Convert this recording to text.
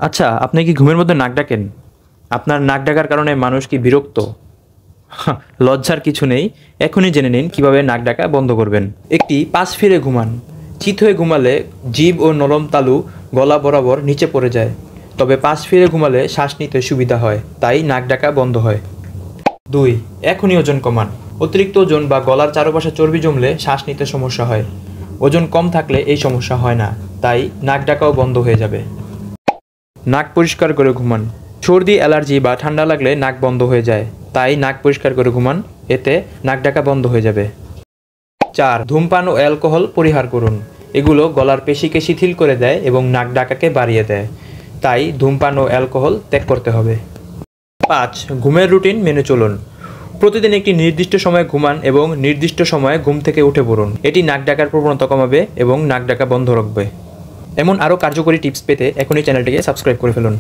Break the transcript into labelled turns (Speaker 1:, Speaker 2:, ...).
Speaker 1: আচ্ছা, আপনি কি ঘুমের মধ্যে নাক ডাকেন? আপনার নাক ডাকার কারণে মানুষ কি বিরক্ত? লজ্জার কিছু নেই। এখনই জেনে নিন কিভাবে নাক ডাকা বন্ধ করবেন। একটি পাশ ফিরে ঘুমান। চিত হয়ে ঘুমালে জিভ ও নরম তালু গলা বরাবর নিচে পড়ে যায়। তবে পাশ ফিরে ঘুমালে শ্বাস নিতে সুবিধা হয়, তাই নাক ডাকা বন্ধ হয়। 2. এখনই ওজন কমান। অতিরিক্ত ওজন বা গলার চারপাশে চর্বি জমলে শ্বাস নিতে সমস্যা হয়। ওজন কম থাকলে এই সমস্যা হয় না, তাই নাক ডাকাও বন্ধ হয়ে যাবে। নাক পরিষ্কার করে ঘুমান। সর্দি, অ্যালার্জি বা ঠান্ডা লাগলে নাক বন্ধ হয়ে যায়, তাই নাক পরিষ্কার করে ঘুমান, এতে নাক ডাকা বন্ধ হয়ে যাবে। 4. ধূমপান ও অ্যালকোহল পরিহার করুন। এগুলো গলার পেশিকে শিথিল করে দেয় এবং নাক ডাকাকে বাড়িয়ে দেয়, তাই ধূমপান ও অ্যালকোহল ত্যাগ করতে হবে। 5. ঘুমের রুটিন মেনে চলুন। প্রতিদিন একটি নির্দিষ্ট সময়ে ঘুমান এবং নির্দিষ্ট সময়ে ঘুম থেকে উঠে পড়ুন। এটি নাক ডাকার প্রবণতা কমাবে এবং নাক ডাকা বন্ধ রাখবে। এমন আরও কার্যকরী টিপস পেতে এখনই চ্যানেলটিকে সাবস্ক্রাইব করে ফেলুন।